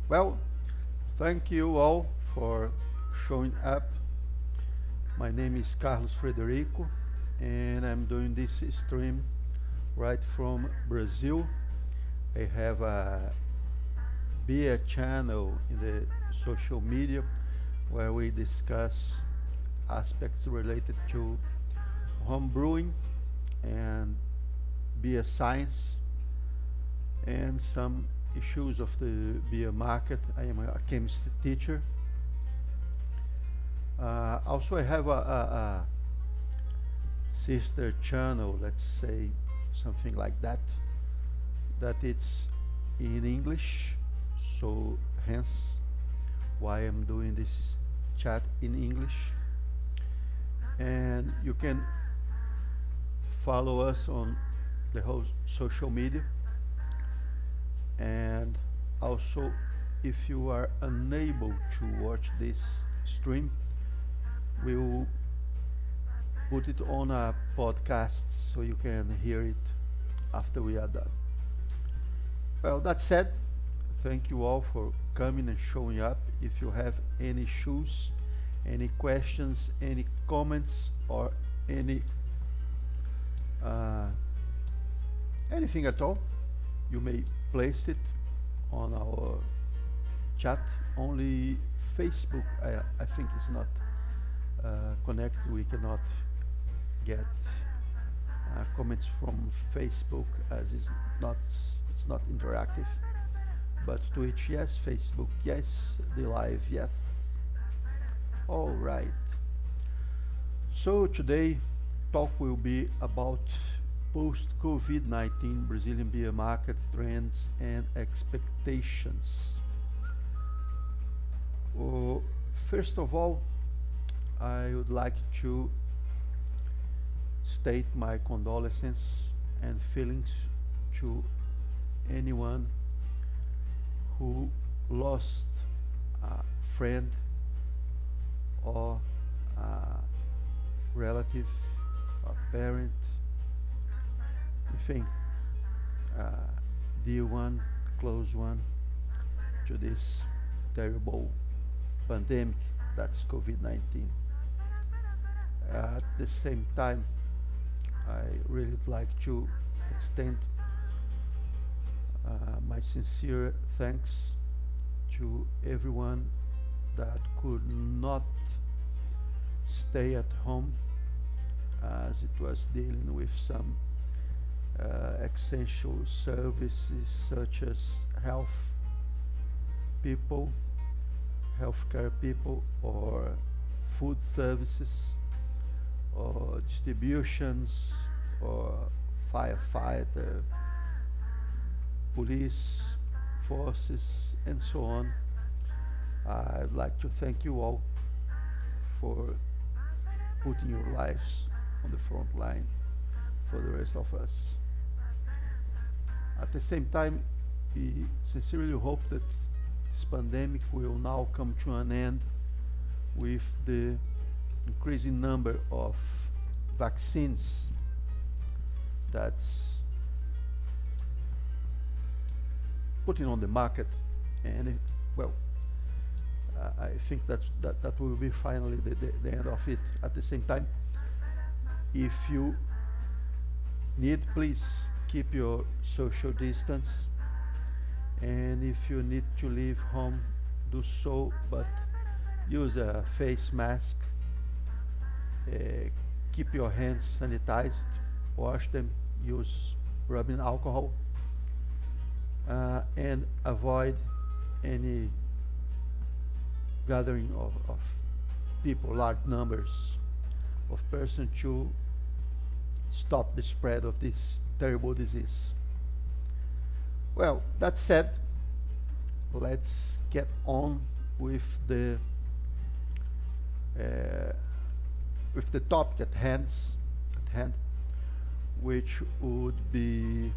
Well, thank you all for showing up. My name is Carlos Frederico, and I'm doing this stream right from Brazil. I have a beer channel in the social media where we discuss aspects related to home brewing and beer science and some issues of the beer market. I am a chemistry teacher. Also, I have a sister channel, let's say something like that, that it's in English. So, hence why I'm doing this chat in English. And you can follow us on the whole social media. And also, if you are unable to watch this stream, we'll put it on a podcast so you can hear it after we are done. Well, that said, thank you all for coming and showing up. If you have any issues, any questions, any comments, or any uh, anything at all, you may place it on our chat. Only Facebook, I think, is not connected. We cannot get comments from Facebook as it's not interactive. But Twitch, yes. Facebook, yes. The live, yes. All right. So today, talk will be about post-COVID-19 Brazilian beer market trends and expectations. Oh, first of all, I would like to state my condolences and feelings to anyone who lost a friend or a relative or parent, anything, uh, dear one, close one, to this terrible pandemic that's COVID-19. At the same time, I really would like to extend my sincere thanks to everyone that could not stay at home as it was dealing with some essential services such as people, healthcare people, or food services, or distributions, or firefighter, police forces, and so on. I'd like to thank you all for putting your lives on the front line for the rest of us. At the same time, we sincerely hope that this pandemic will now come to an end with the increasing number of vaccines that's putting on the market. And well, I think that will be finally the end of it. At the same time, if you need, please keep your social distance, and if you need to leave home, do so, but use a face mask. uh, Keep your hands sanitized, wash them, use rubbing alcohol, and avoid any gathering of people, large numbers of persons, to stop the spread of this terrible disease. Well, that said, let's get on with the uh, topic at hand, which would be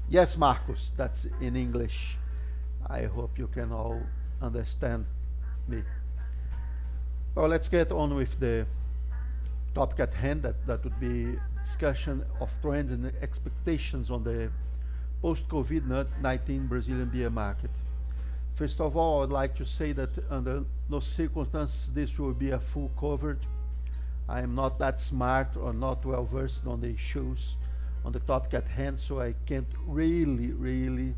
yes, Marcos. That's in English. I hope you can all understand me. Well, let's get on with the topic at hand. That would be discussion of trends and expectations on the post-COVID-19 Brazilian beer market. First of all, I'd like to say that under no circumstances this will be a full coverage. I am not that smart or not well versed on the issues on the topic at hand, so I can't really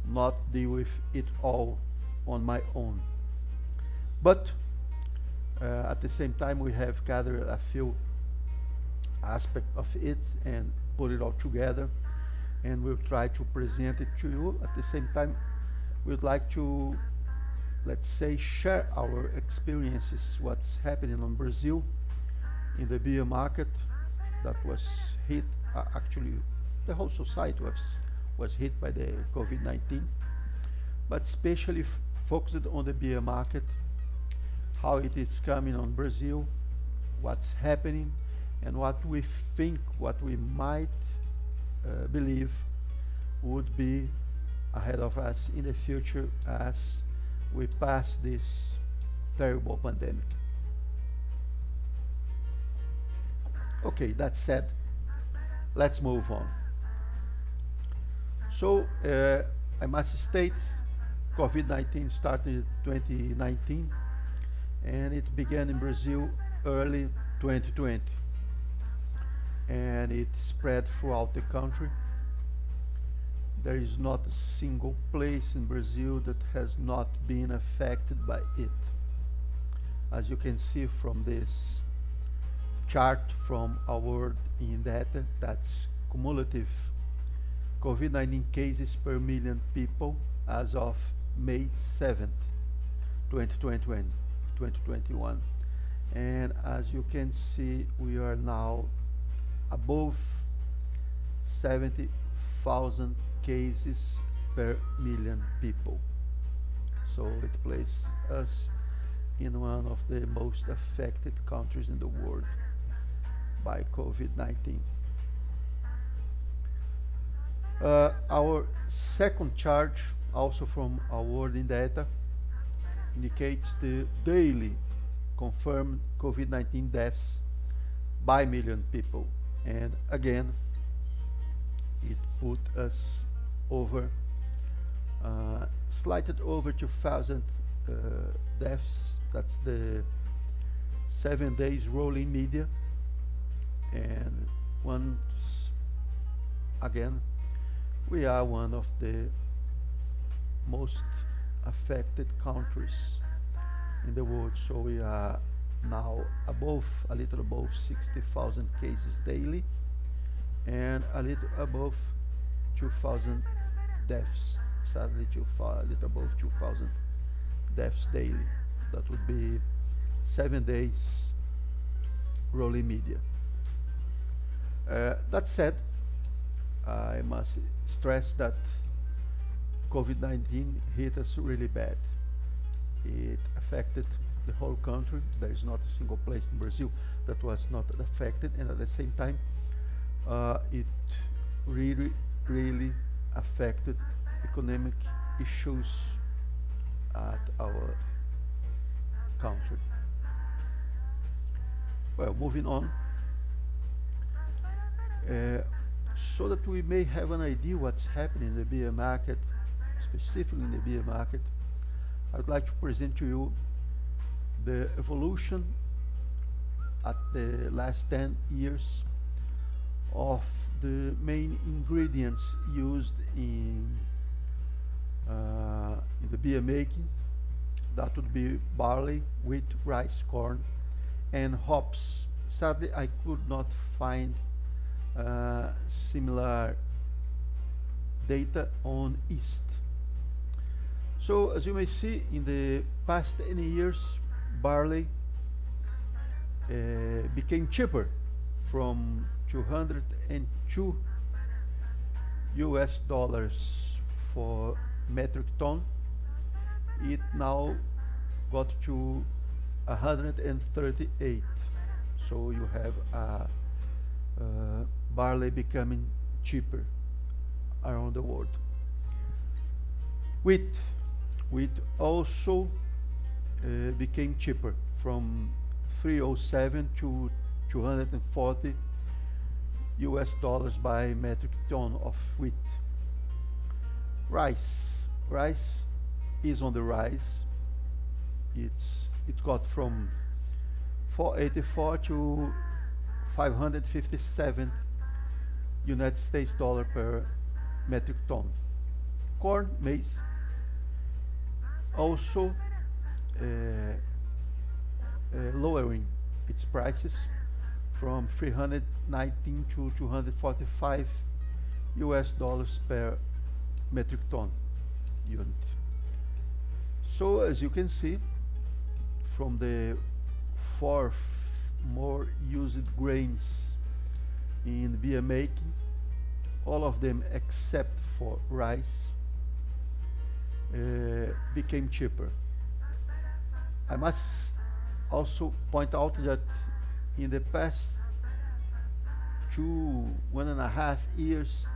not deal with it all on my own. But at the same time, we have gathered a few aspects of it and put it all together, and we'll try to present it to you. At the same time, we'd like to, let's say, share our experiences, what's happening in Brazil in the beer market that was hit, actually the whole society was hit by the COVID-19, but especially focused on the beer market, how it is coming on Brazil, what's happening, and what we think, what we might believe would be ahead of us in the future as we pass this terrible pandemic. Okay, that said, let's move on. So, I must state, COVID-19 started in 2019 and it began in Brazil early 2020, and it spread throughout the country. There is not a single place in Brazil that has not been affected by it. As you can see from this chart from our World in Data, that's cumulative COVID-19 cases per million people as of May 7th, 2021. And as you can see, we are now above 70,000 cases per million people. So it places us in one of the most affected countries in the world by COVID-19. Our second chart, also from our World in Data, indicates the daily confirmed COVID-19 deaths by million people. And again, it put us over, slightly over 2,000 deaths. That's the 7 days rolling media. And once again, we are one of the most affected countries in the world. So we are now above, a little above 60,000 cases daily and a little above 2,000 deaths, sadly a little above 2,000 deaths daily. That would be 7 days rolling media. That said, I must stress that COVID-19 hit us really bad. It affected the whole country. There is not a single place in Brazil that was not affected, and at the same time, it really affected economic issues at our country. Well, moving on. So that we may have an idea what's happening in the beer market, specifically in the beer market, I would like to present to you the evolution at the last 10 years of the main ingredients used in the beer making. That would be barley, wheat, rice, corn, and hops. Sadly, I could not find similar data on yeast. So as you may see, in the past 10 years, barley became cheaper from 202 US dollars for metric ton. It now got to 138. So you have barley becoming cheaper around the world. Wheat also became cheaper from 307 to 240 US dollars by metric ton of wheat. Rice is on the rise. It got from 484 to 557 United States dollar per metric ton. Corn, maize, also lowering its prices from 319 to 245 US dollars per metric ton unit. So as you can see, from the four more used grains in beer making, all of them except for rice became cheaper. I must also point out that in the past 1.5 years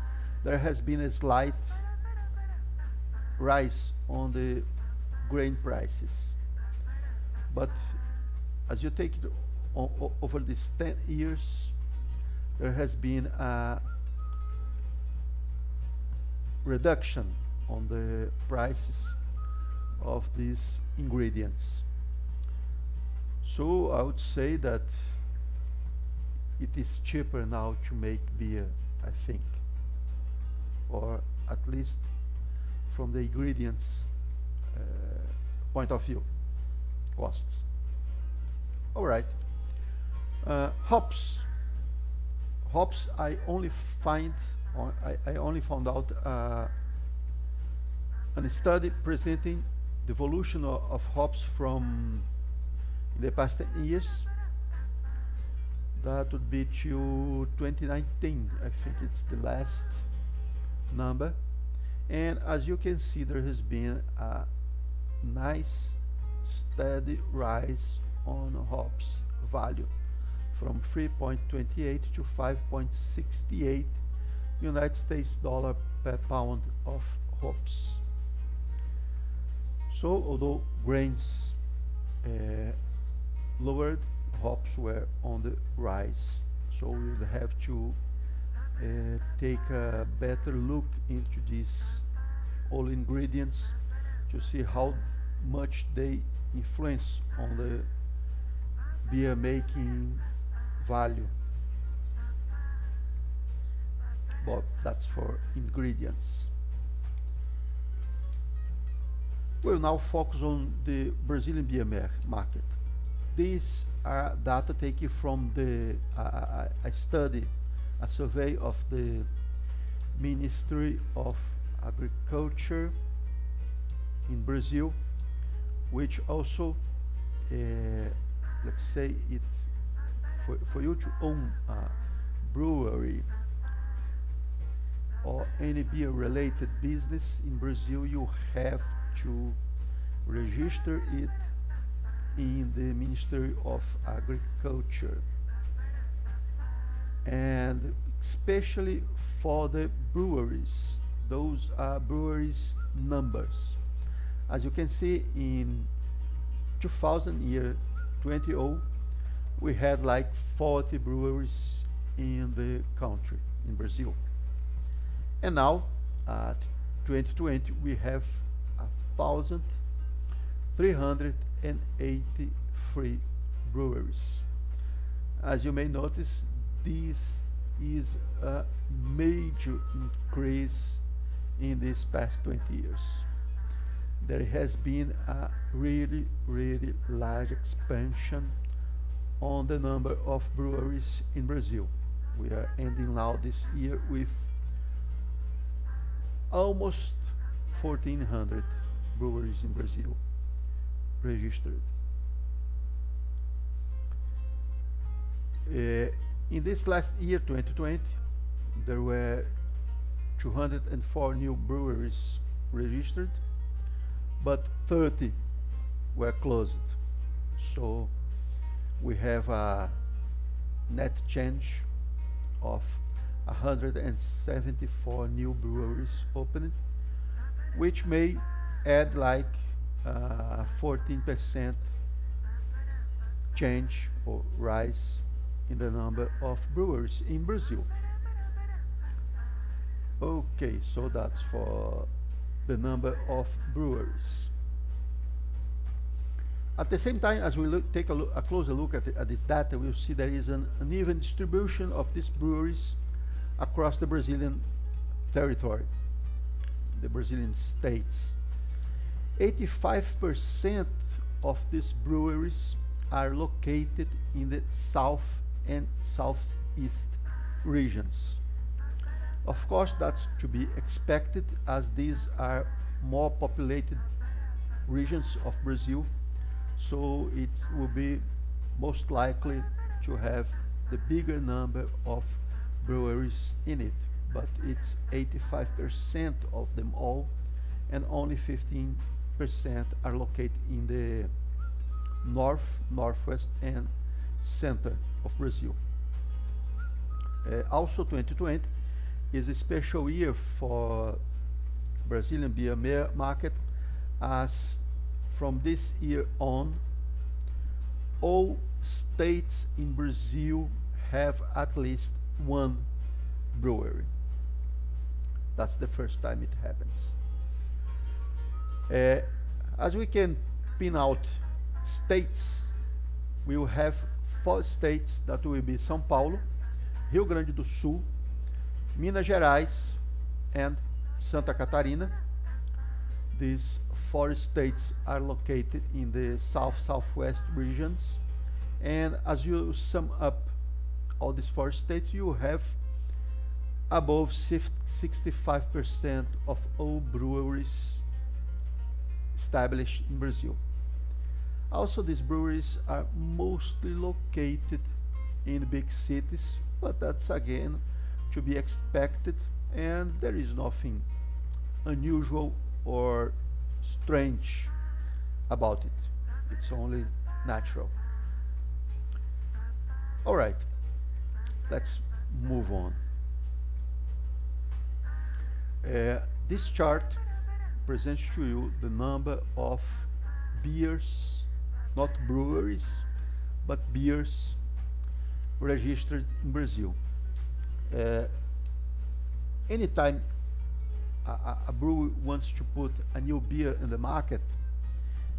there has been a slight rise on the grain prices, but as you take it over these 10 years, there has been a reduction on the prices of these ingredients. So I would say that it is cheaper now to make beer, I think, or at least from the ingredients point of view, costs. All right. Hops. Hops. I only found out a study presenting the evolution of hops from in the past 10 years. That would be to 2019. I think it's the last number. And as you can see, there has been a nice steady rise on hops value from 3.28 to 5.68 United States dollar per pound of hops. So although grains lowered, hops were on the rise. So we will have to take a better look into these all ingredients to see how much they influence on the beer making value. But that's for ingredients. We'll now focus on the Brazilian beer market. These are data taken from the a study, a survey of the Ministry of Agriculture in Brazil, which also, let's say it, for you to own a brewery or any beer related business in Brazil, you have to register it in the Ministry of Agriculture, and especially for the breweries. Those are breweries numbers. As you can see, in 2020, we had like 40 breweries in the country, in Brazil. And now, at 2020, we have 1,383 breweries. As you may notice, this is a major increase in these past 20 years. There has been a really large expansion on the number of breweries in Brazil. We are ending now this year with almost 1,400 breweries in Brazil registered. In this last year, 2020, there were 204 new breweries registered, but 30 were closed. So we have a net change of 174 new breweries opening, which may add like 14% change or rise in the number of breweries in Brazil. Okay, so that's for the number of breweries. At the same time, as we take a closer look at this data, we'll see there is an uneven distribution of these breweries across the Brazilian territory, the Brazilian states. 85% of these breweries are located in the south and southeast regions. Of course, that's to be expected, as these are more populated regions of Brazil, so it will be most likely to have the bigger number of breweries in it, but it's 85% of them all, and only 15% are located in the north, northwest, and center of Brazil. Also, 2020 is a special year for Brazilian beer market, as from this year on, all states in Brazil have at least one brewery. That's the first time it happens. As we can pin out states, we will have 4 states that will be São Paulo, Rio Grande do Sul, Minas Gerais, and Santa Catarina. These 4 states are located in the south-southwest regions, and as you sum up all these 4 states, you have above 65% of all breweries established in Brazil. Also, these breweries are mostly located in big cities, but that's again to be expected, and there is nothing unusual or strange about it. It's only natural. All right, let's move on. This chart presents to you the number of beers, not breweries, but beers registered in Brazil. Anytime a brewery wants to put a new beer in the market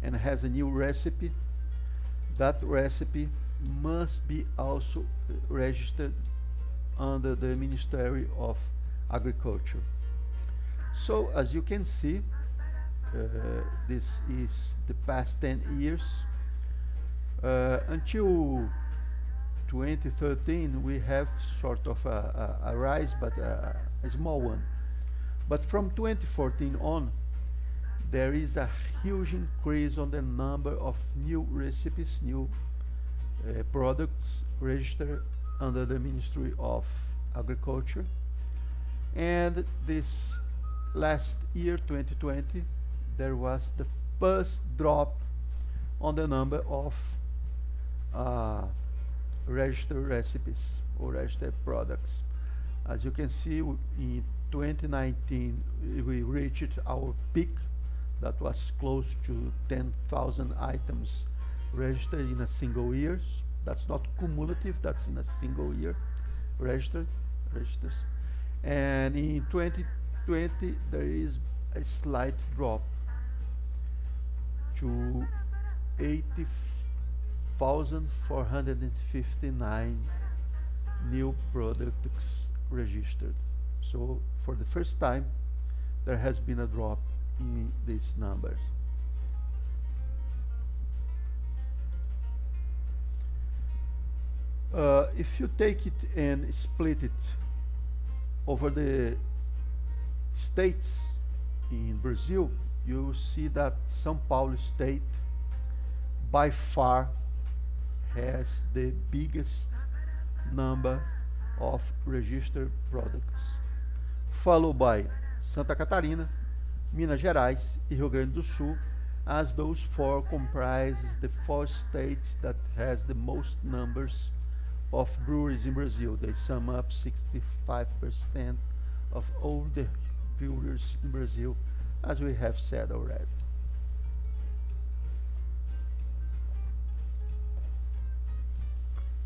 and has a new recipe, that recipe must be also registered under the Ministry of Agriculture. So, as you can see, this is the past 10 years. Until 2013, we have sort of a rise, but a small one. But from 2014 on, there is a huge increase on the number of new recipes, new products registered under the Ministry of Agriculture. And this last year, 2020, there was the first drop on the number of registered recipes or registered products. As you can see, in 2019 we reached our peak that was close to 10,000 items registered in a single year. That's not cumulative, that's in a single year registers. And in 2020 there is a slight drop to 80,459 new products registered. So for the first time there has been a drop in these numbers. If you take it and split it over the states in Brazil, you see that São Paulo state by far has the biggest number of registered products, followed by Santa Catarina, Minas Gerais, and Rio Grande do Sul, as those 4 comprises the 4 states that has the most numbers of breweries in Brazil. They sum up 65% of all the breweries in Brazil, as we have said already.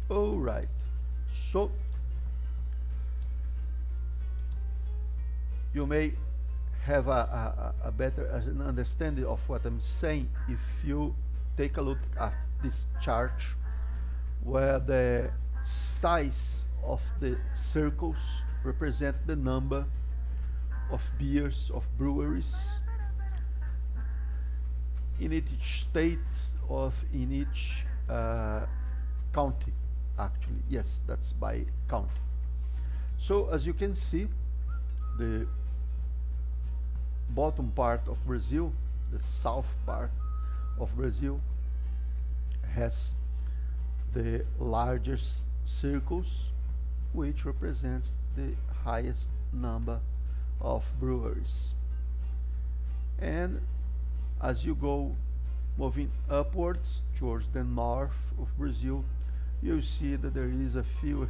All right, so you may have a better an understanding of what I'm saying if you take a look at this chart where the size of the circles represent the number of beers of breweries in each state of in each county. Actually, yes, that's by county. So as you can see, the bottom part of Brazil, the south part of Brazil, has the largest circles, which represents the highest number of breweries. And as you go moving upwards towards the north of Brazil, you see that there is a few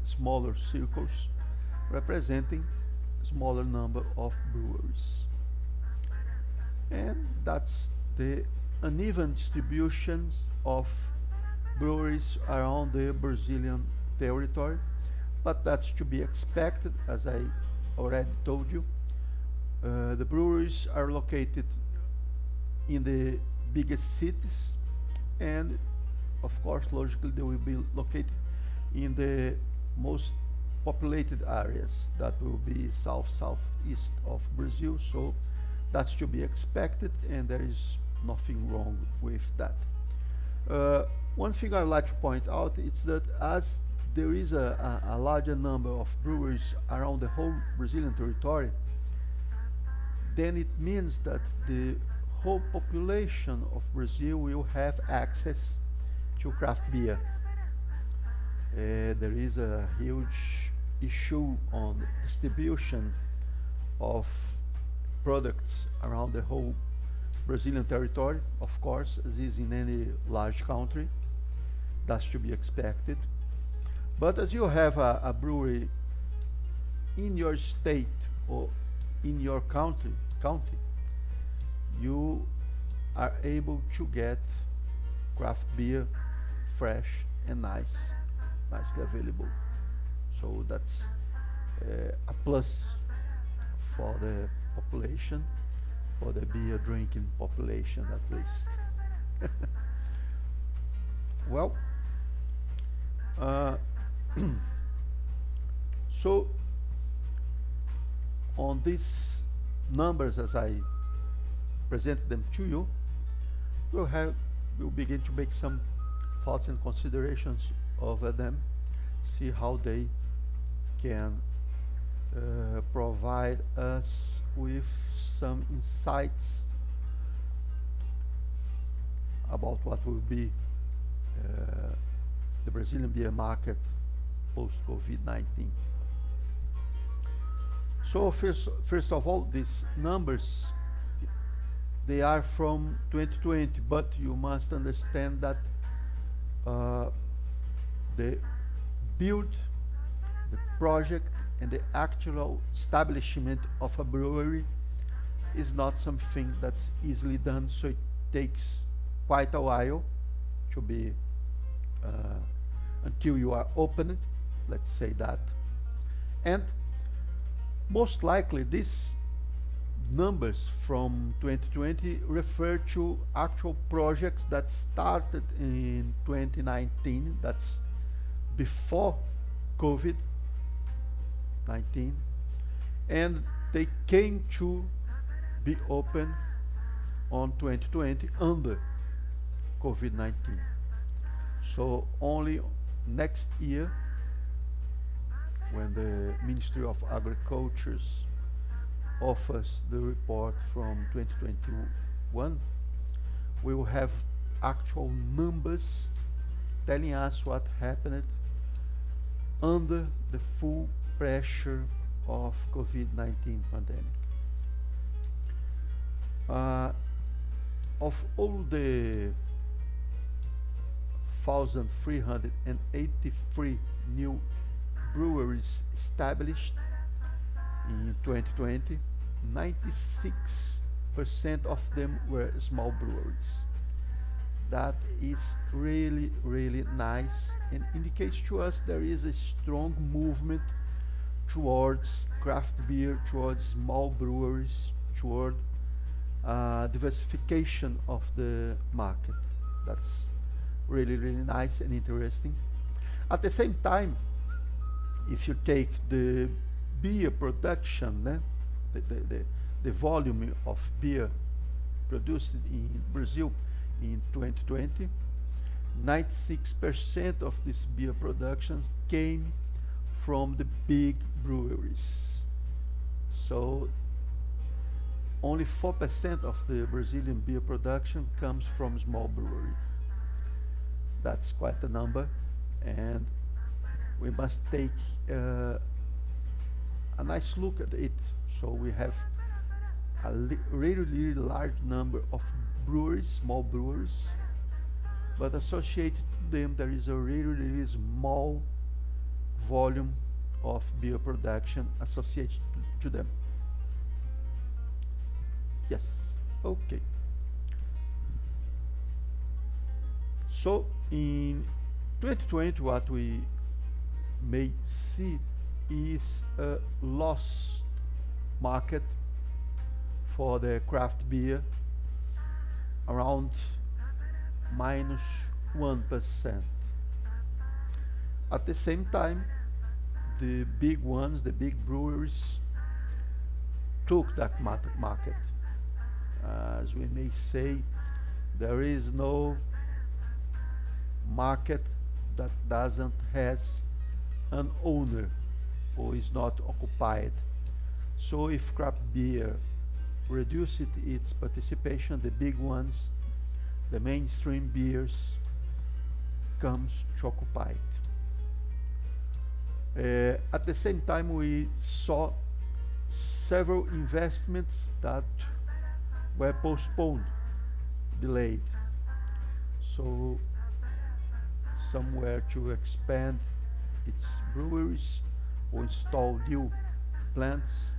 smaller circles representing smaller number of breweries. And that's the uneven distributions of breweries around the Brazilian territory, but that's to be expected, as I already told you. The breweries are located in the biggest cities, and of course, logically, they will be located in the most populated areas. That will be southeast of Brazil, so that's to be expected, and there is nothing wrong with that. One thing I'd like to point out is that as there is a larger number of breweries around the whole Brazilian territory, then it means that the whole population of Brazil will have access to craft beer. There is a huge issue on distribution of products around the whole Brazilian territory, of course, as is in any large country. That's to be expected. But as you have a brewery in your state or in your county, you are able to get craft beer fresh and nicely available. So that's a plus for the population, for the beer drinking population at least. Well, so on these numbers as I present them to you, we'll begin to make some thoughts and considerations over them, see how they can provide us with some insights about what will be the Brazilian beer market post-COVID-19. So first of all, these numbers, they are from 2020, but you must understand that the build, the project, and the actual establishment of a brewery is not something that's easily done, so it takes quite a while to be until you are open, let's say that. And most likely these numbers from 2020 refer to actual projects that started in 2019, that's before COVID-19, and they came to be open on 2020 under COVID-19. So only next year, when the Ministry of Agriculture offers the report from 2021, we will have actual numbers telling us what happened under the full pressure of COVID-19 pandemic. Of all the 1,383 new breweries established in 2020, 96% of them were small breweries. That is really nice and indicates to us there is a strong movement towards craft beer, towards small breweries, toward diversification of the market. That's really, really nice and interesting. At the same time, if you take the beer production, the volume of beer produced in Brazil in 2020, 96% of this beer production came from the big breweries. So only 4% of the Brazilian beer production comes from small brewery. That's quite a number, and we must take a nice look at it. So we have a really, really large number of breweries, small breweries, but associated to them there is a really, really small volume of beer production associated to them. Yes, okay. So in 2020, what we may see is a lost market for the craft beer, around minus 1%. At the same time, the big ones, the big breweries, took that market. As we may say, there is no market that doesn't has an owner or is not occupied. So if craft beer reduced its participation, the big ones, the mainstream beers, comes to occupy it. At the same time, we saw several investments that were postponed, delayed. So somewhere to expand its breweries or install new plants,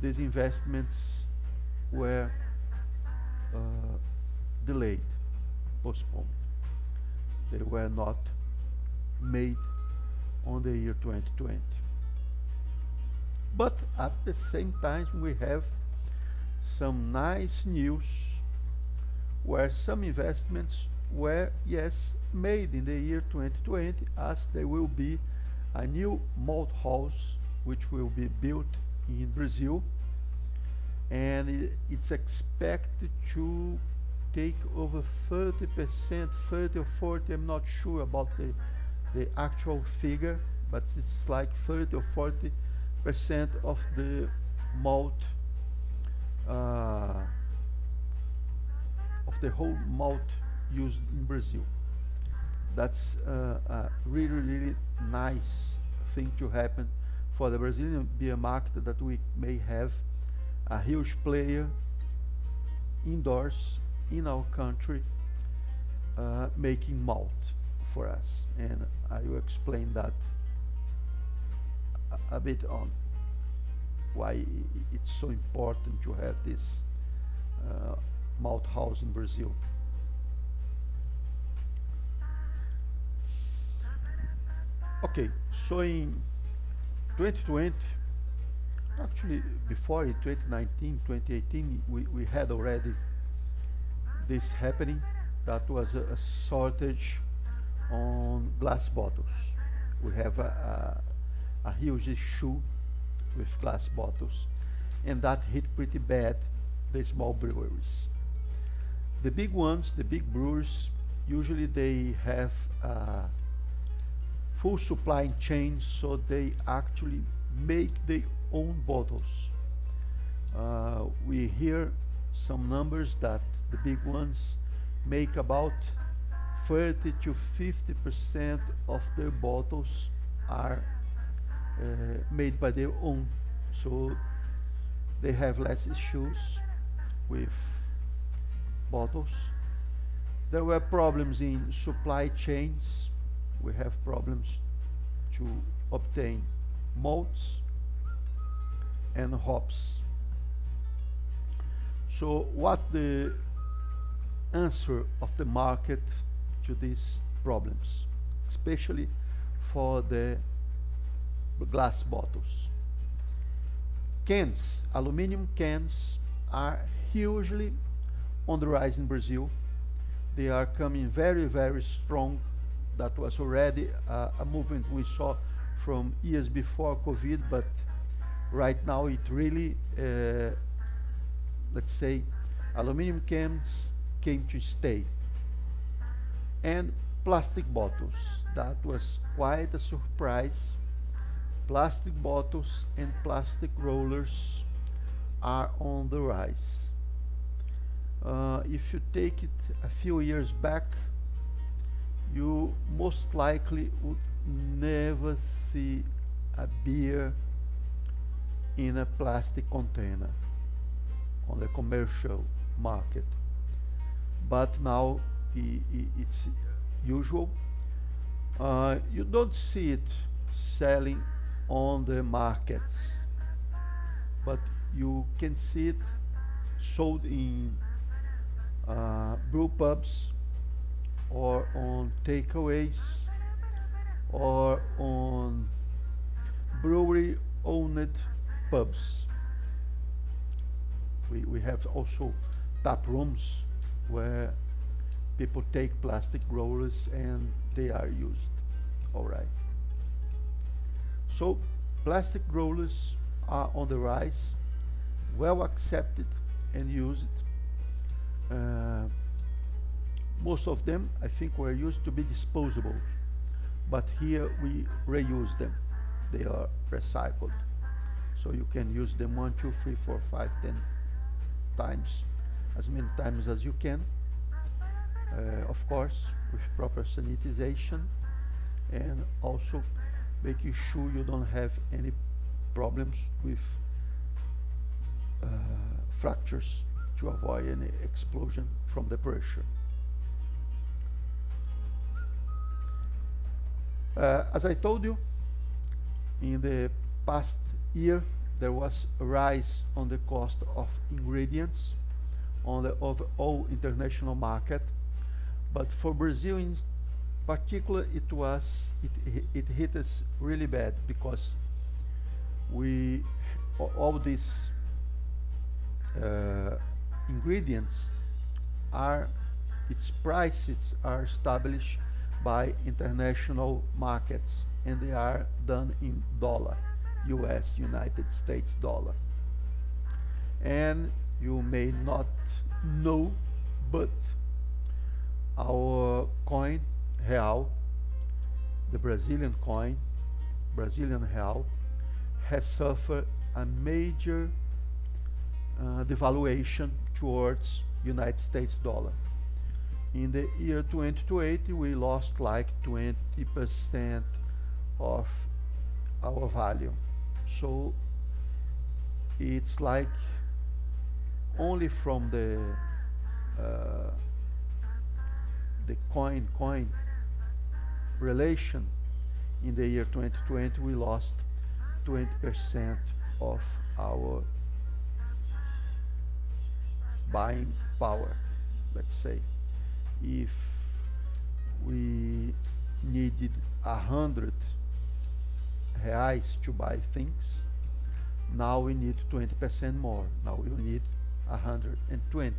these investments were delayed, postponed. They were not made on the year 2020. But at the same time, we have some nice news where some investments were, yes, made in the year 2020, as there will be a new malt house which will be built in Brazil, and it's expected to take over 30%, 30 or 40, I'm not sure about the actual figure, but it's like 30 or 40% of the malt, of the whole malt used in Brazil. That's a really, really nice thing to happen for the Brazilian beer market, that we may have a huge player indoors in our country making malt for us. And I will explain that a bit on why it's so important to have this malt house in Brazil. Okay, so in 2020, actually before in 2019, 2018, we had already this happening. That was a shortage on glass bottles. We have a huge issue with glass bottles, and that hit pretty bad the small breweries. The big ones, the big brewers, usually they have full supply chain, so they actually make their own bottles. We hear some numbers that the big ones make about 30 to 50% of their bottles are made by their own, so they have less issues with bottles. There were problems in supply chains. We have problems to obtain malts and hops. So what the answer of the market to these problems, especially for the glass bottles. Cans, aluminum cans are hugely on the rise in Brazil. They are coming very, very strong. That was already a movement we saw from years before COVID, but right now it really, let's say, aluminum cans came to stay. And plastic bottles, that was quite a surprise. Plastic bottles and plastic rollers are on the rise. If you take it a few years back, you most likely would never see a beer in a plastic container on the commercial market. But now it's usual. You don't see it selling on the markets, but you can see it sold in brew pubs or on takeaways or on brewery owned pubs. We have also tap rooms where people take plastic rollers and they are used. All right. So plastic rollers are on the rise, well accepted and used. Most of them, I think, were used to be disposable, but here we reuse them. They are recycled, so you can use them 1, 2, 3, 4, 5, 10 times, as many times as you can. Of course, with proper sanitization, and also making sure you don't have any problems with fractures to avoid any explosion from the pressure. As I told you, in the past year, there was a rise on the cost of ingredients on the overall international market, but for Brazil in particular, it hit us really bad because all these ingredients its prices are established by international markets, and they are done in dollar, US, United States dollar. And you may not know, but our coin, real, the Brazilian coin, Brazilian real, has suffered a major devaluation towards United States dollar. In the year 2020, we lost like 20% of our value. So it's like only from the coin relation in the year 2020 we lost 20% of our buying power. Let's say if we needed 100 reais to buy things, now we need 20% more. Now we need 120.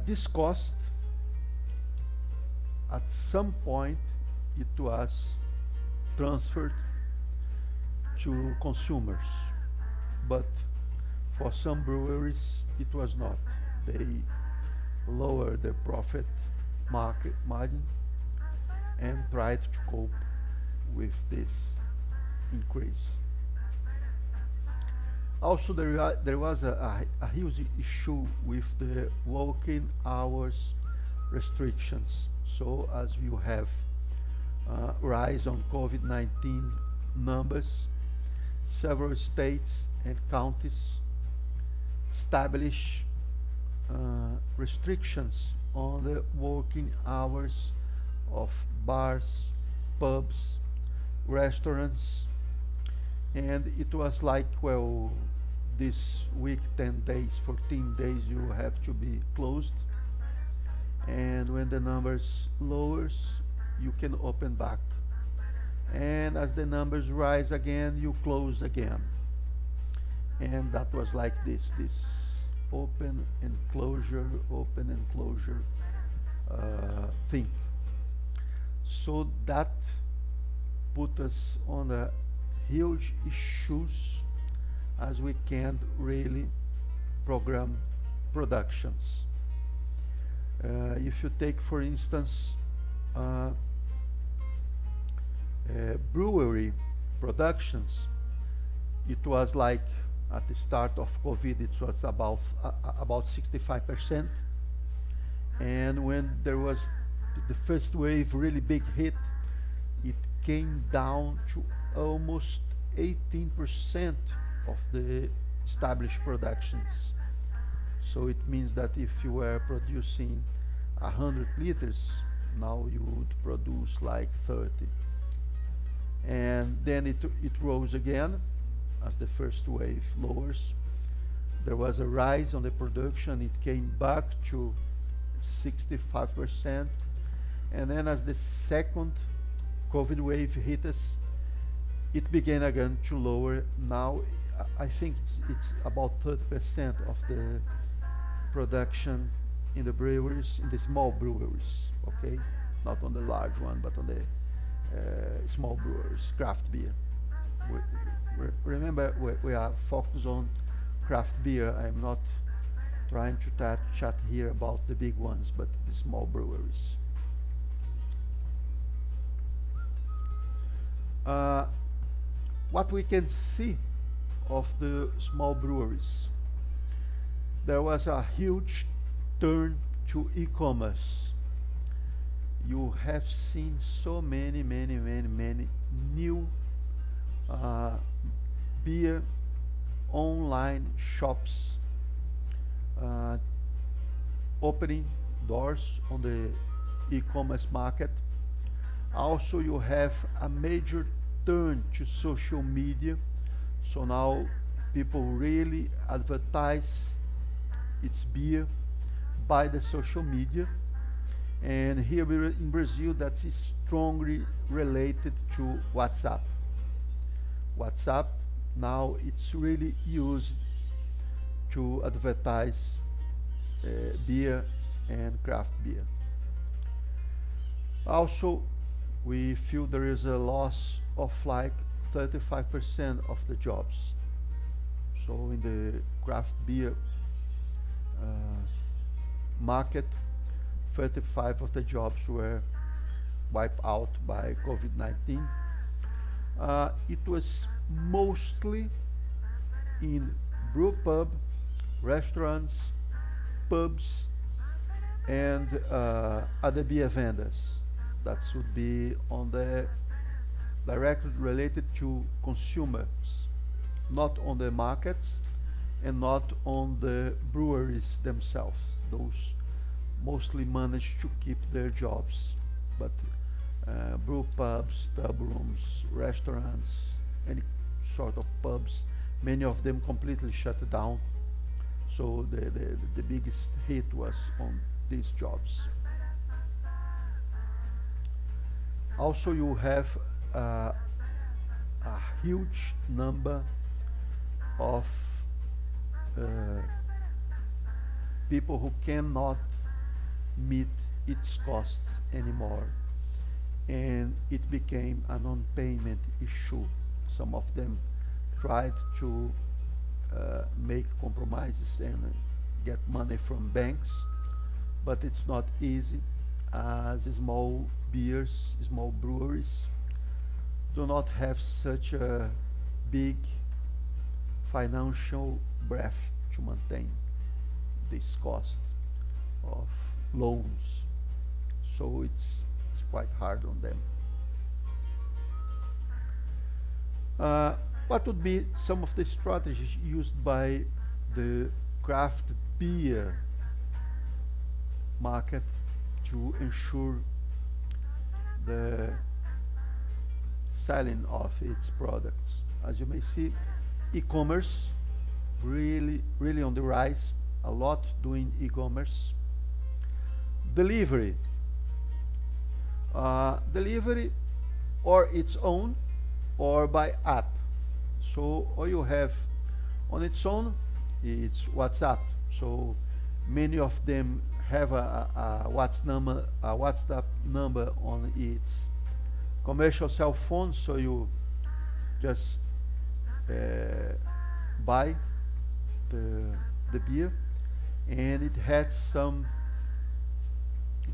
This cost, at some point, it was transferred to consumers, but for some breweries it was not. They lowered their profit margin and tried to cope with this increase. Also, there was a huge issue with the working hours restrictions. So as you have rise on COVID-19 numbers, several states and counties establish restrictions on the working hours of bars, pubs, restaurants, and it was like, well, this week 10 days, 14 days you have to be closed, and when the numbers lowers you can open back. and as the numbers rise again, you close again. And that was like this open and closure thing. So that put us on a huge issues as we can't really program productions. If you take, for instance, uh, brewery productions, it was like at the start of COVID, it was about 65%, and when there was the first wave, really big hit, it came down to almost 18% of the established productions. So it means that if you were producing 100 liters, now you would produce like 30. And then it rose again as the first wave lowers. There was a rise on the production, it came back to 65%. And then as the second COVID wave hit us, it began again to lower. Now I think it's about 30% of the production in the breweries, in the small breweries, okay? Not on the large one, but on the small brewers, craft beer. Remember, we are focused on craft beer. I'm not trying to chat here about the big ones, but the small breweries. Uh, what we can see of the small breweries, there was a huge turn to e-commerce. You have seen so many new uh, beer online shops uh, opening doors on the e-commerce market. Also, you have a major turn to social media. So now people really advertise its beer by the social media. And here in Brazil, that is strongly related to WhatsApp. WhatsApp now it's really used to advertise beer and craft beer. Also, we feel there is a loss of like 35% of the jobs. So in the craft beer uh, market, 35 of the jobs were wiped out by COVID-19. It was mostly in brew pub, restaurants, pubs, and other beer vendors. That should be on the directly related to consumers, not on the markets and not on the breweries themselves. Those mostly managed to keep their jobs, but brew pubs, tub rooms, restaurants, any sort of pubs, many of them completely shut down. So the biggest hit was on these jobs. Also, you have a huge number of uh, people who cannot meet its costs anymore, and it became a non-payment issue. Some of them tried to make compromises and get money from banks, but it's not easy, as small breweries do not have such a big financial breadth to maintain this cost of loans. So it's quite hard on them. What would be some of the strategies used by the craft beer market to ensure the selling of its products? As you may see, e-commerce really on the rise, a lot doing e-commerce. Delivery. Delivery or its own or by app. So all you have on its own, it's WhatsApp. So many of them have a WhatsApp number on its commercial cell phone. So you just buy the the beer, and it had some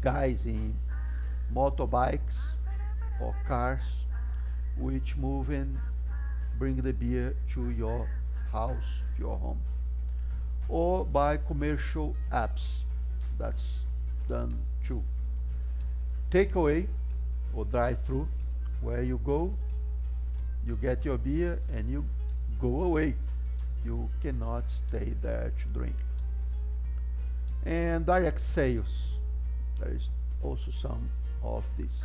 guys in motorbikes or cars which move and bring the beer to your house, to your home, or by commercial apps. That's done too. Takeaway or drive-through, where you go, you get your beer and you go away. You cannot stay there to drink. And direct sales, there is also some of this.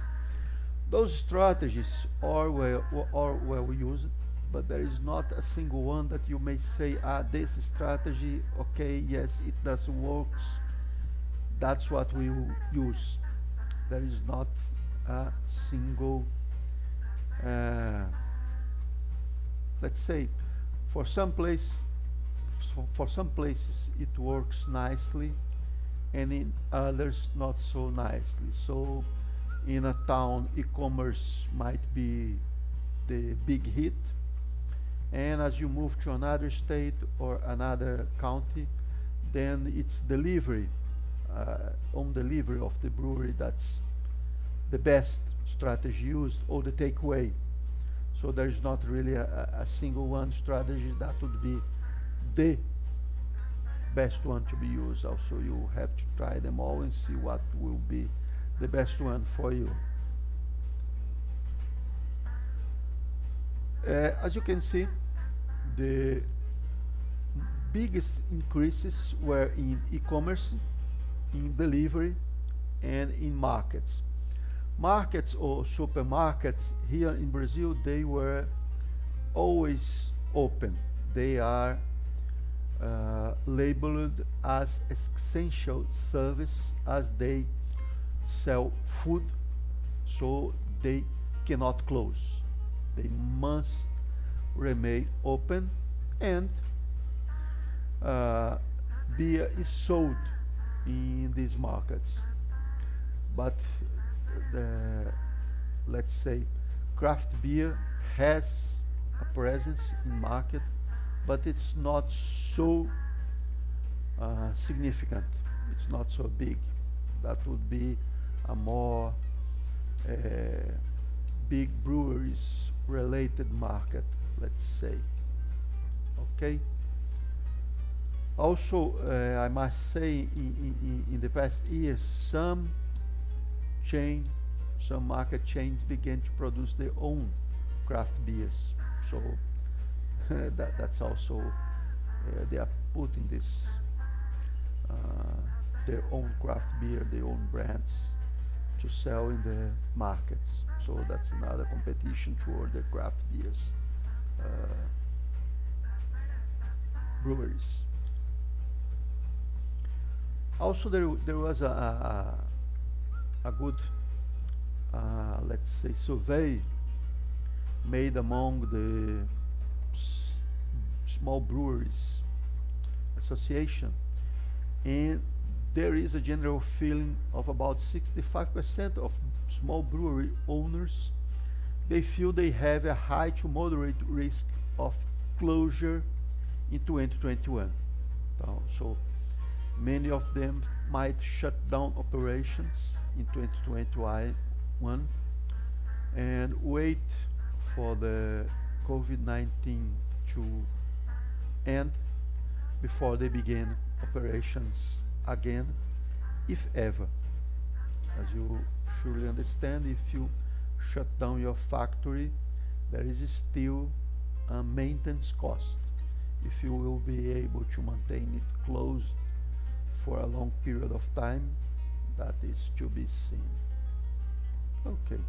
Those strategies are well used, but there is not a single one that you may say, this strategy, okay, yes, it does works. That's what we will use. There is not a single, uh, let's say, for some place, for some places it works nicely, and in others not so nicely. So in a town, e-commerce might be the big hit, and as you move to another state or another county, then it's delivery, on delivery of the brewery, that's the best strategy used, or the takeaway. So there is not really a single one strategy that would be the best one to be used. Also, you have to try them all and see what will be the best one for you. As you can see, the biggest increases were in e-commerce, in delivery, and in markets. Markets or supermarkets here in Brazil, they were always open. They are labeled as essential service, as they sell food, so they cannot close. They must remain open, and beer is sold in these markets. But the, let's say, craft beer has a presence in market, but it's not so significant. It's not so big. That would be a more uh, big breweries related market, let's say. Okay. Also, I must say, in the past years, chain, some market chains began to produce their own craft beers. So that's also they are putting this their own craft beer, their own brands to sell in the markets. So that's another competition toward the craft beers breweries. Also, there was a good, let's say, survey made among the small breweries association, and there is a general feeling of about 65% of small brewery owners, they feel they have a high to moderate risk of closure in 2021. So many of them might shut down operations in 2021 and wait for the COVID-19 to end before they begin operations again, if ever. As you surely understand, if you shut down your factory, there is still a maintenance cost. If you will be able to maintain it closed for a long period of time, that is to be seen. Okay.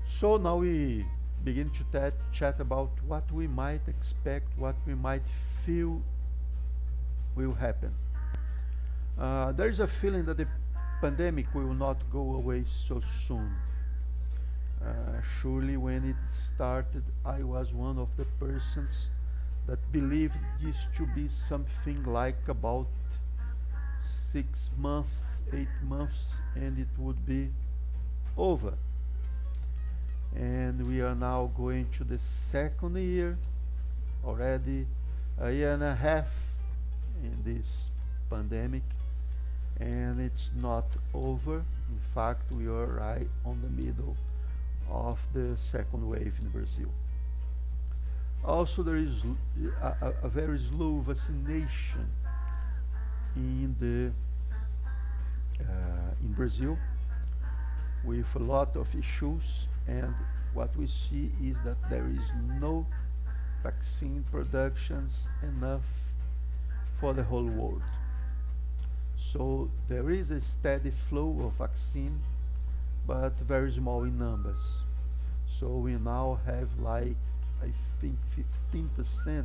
So now we begin to chat about what we might expect, what we might feel will happen. There is a feeling that the pandemic will not go away so soon. Surely when it started, I was one of the persons that believed this to be something like about 6 months, 8 months, and it would be over. And we are now going to the second year, already a year and a half in this pandemic, and it's not over. In fact, we are right on the middle of the second wave in Brazil. Also, there is a very slow vaccination in the in Brazil, with a lot of issues, and what we see is that there is no vaccine productions enough for the whole world. So there is a steady flow of vaccine, but very small in numbers. So we now have like, I think, 15%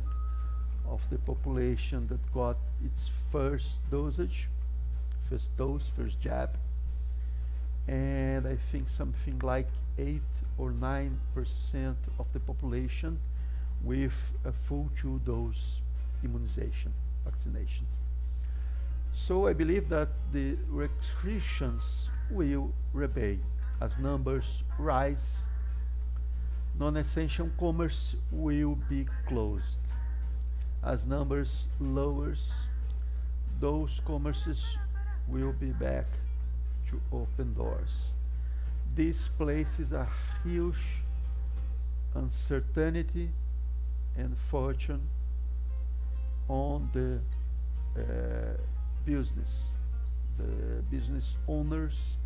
of the population that got its first dosage, first dose, first jab, and I think something like 8 or 9% of the population with a full 2-dose immunization, vaccination. So I believe that the restrictions will remain as numbers rise. Non-essential commerce will be closed. As numbers lowers, those commerces will be back to open doors. This places a huge uncertainty and fortune on the business. The business owners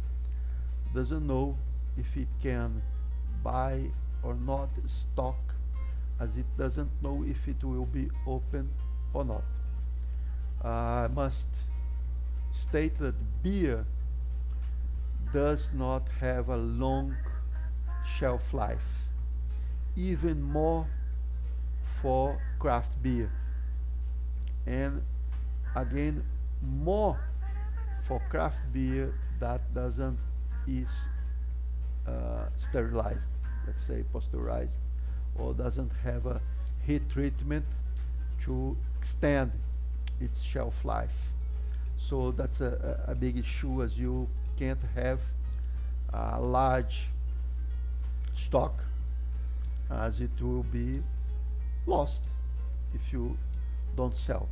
doesn't know if it can buy or not stock, as it doesn't know if it will be open or not. I must state that beer does not have a long shelf life, even more for craft beer, and again more for craft beer that doesn't is sterilized, let's say pasteurized, or doesn't have a heat treatment to extend its shelf life. So that's a big issue, as you can't have a large stock, as it will be lost if you don't sell.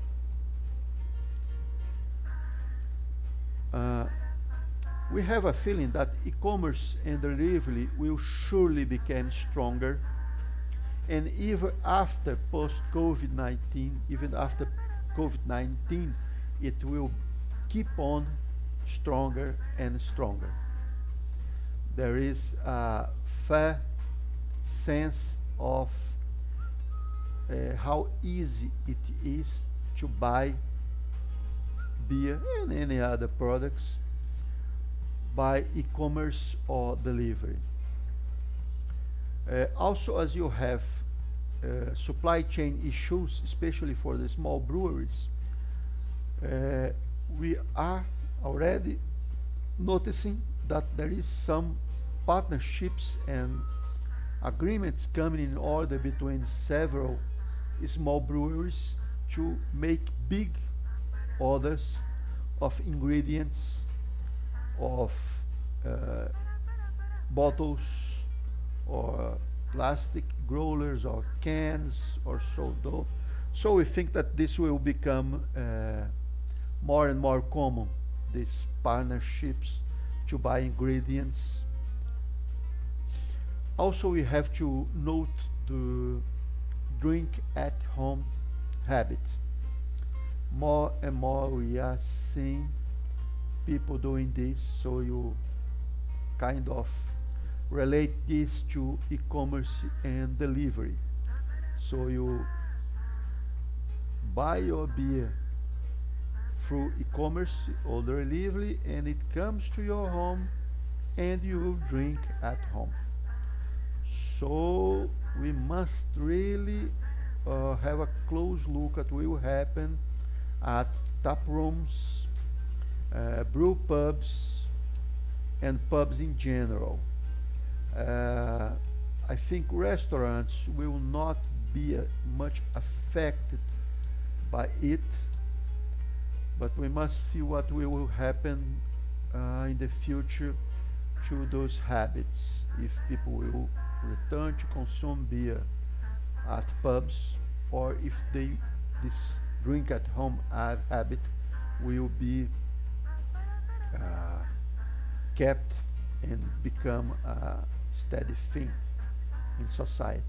We have a feeling that e-commerce and delivery will surely become stronger, and even after post-COVID-19, even after COVID-19, it will keep on stronger and stronger. There is a fair sense of how easy it is to buy beer and any other products by e-commerce or delivery. Also, as you have supply chain issues, especially for the small breweries, we are already noticing that there is some partnerships and agreements coming in order between several small breweries to make big orders of ingredients, of bottles or plastic growlers or cans or so though. So we think that this will become more and more common, these partnerships to buy ingredients. Also, we have to note the drink at home habit. More and more we are seeing people doing this, so you kind of relate this to e-commerce and delivery. So you buy your beer through e-commerce or delivery, and it comes to your home and you drink at home. So we must really have a close look at what will happen at tap rooms, brew pubs, and pubs in general. Uh, I think restaurants will not be much affected by it, but we must see what will happen in the future to those habits. If people will return to consume beer at pubs, or if this drink at home habit will be uh, kept and become a steady thing in society.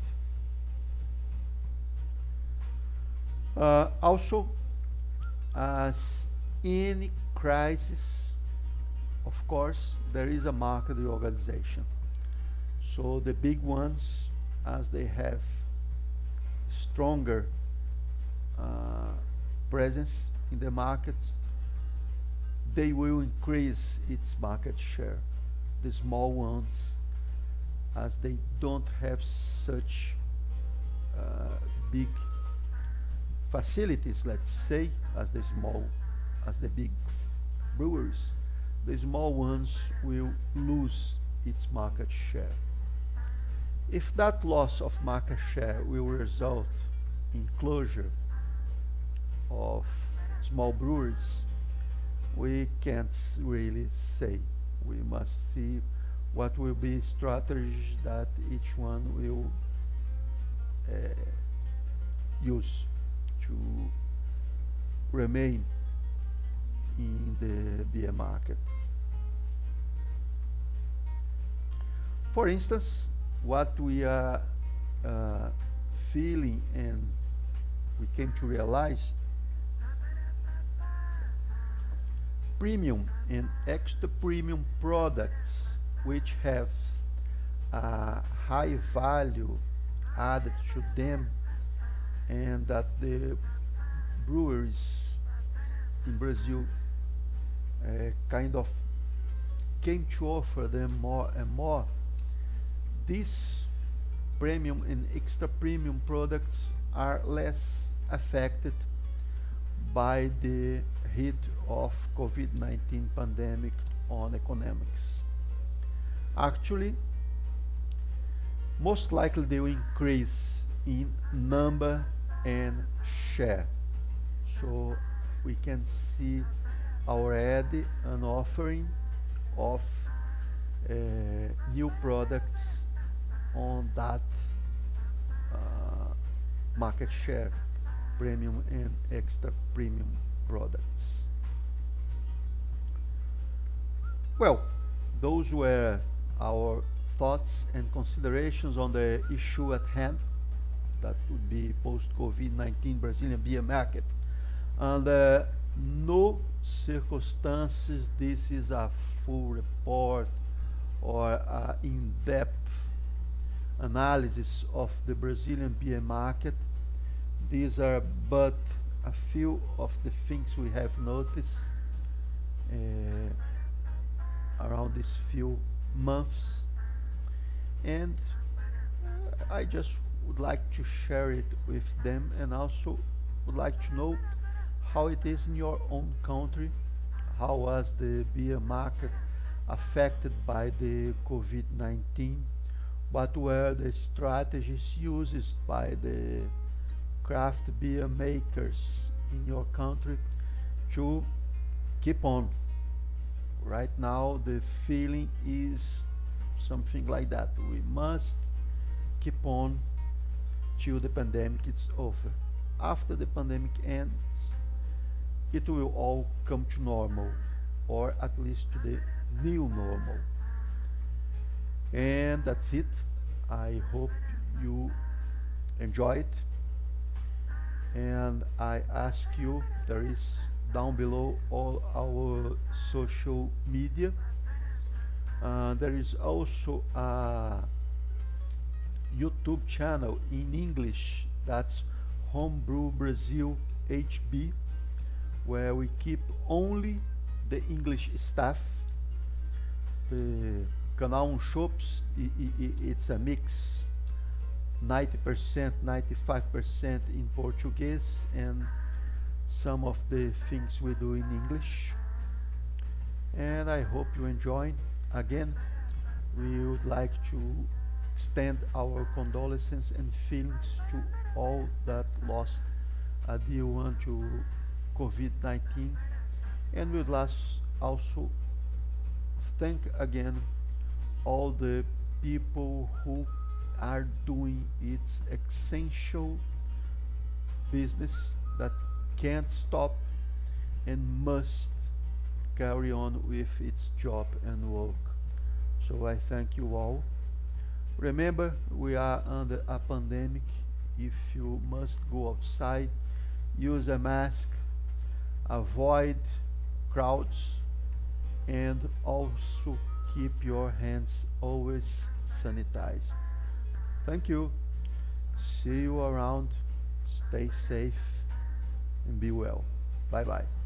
Also, as any crisis, of course, there is a market reorganization. So the big ones, as they have stronger uh, presence in the markets, they will increase its market share. The small ones, as they don't have such big facilities, let's say, as the big breweries, the small ones will lose its market share. If that loss of market share will result in closure of small breweries, we can't really say. We must see what will be strategies that each one will uh, use to remain in the beer market. For instance, what we are uh, feeling and we came to realize, premium and extra premium products which have a high value added to them, and that the breweries in Brazil kind of came to offer them more and more. These premium and extra premium products are less affected by the hit of COVID-19 pandemic on economics. Actually, most likely they will increase in number and share. So we can see already an offering of uh, new products on that market share, premium and extra premium products. Well, those were our thoughts and considerations on the issue at hand, that would be post-COVID-19 Brazilian beer market. Under no circumstances this is a full report or in-depth analysis of the Brazilian beer market. These are but a few of the things we have noticed around these few months, and I just would like to share it with them, and also would like to know how it is in your own country. How was the beer market affected by the COVID-19? What were the strategies used by the craft beer makers in your country to keep on? Right now the feeling is something like that. We must keep on till the pandemic is over. After the pandemic ends, it will all come to normal, or at least to the new normal. And that's it. I hope you enjoyed, and I ask you, there is down below all our social media. There is also a YouTube channel in English, that's Homebrew Brazil HB, where we keep only the English staff. The Canal Shops, it's a mix, 90%, 95% in Portuguese, and some of the things we do in English. And I hope you enjoy. Again, We would like to extend our condolences and feelings to all that lost a dear one to COVID-19, and we would also thank again all the people who are doing its essential business that can't stop and must carry on with its job and work. So I thank you all. Remember, we are under a pandemic. If you must go outside, use a mask, avoid crowds, and also keep your hands always sanitized. Thank you. See you around. Stay safe and be well. Bye bye.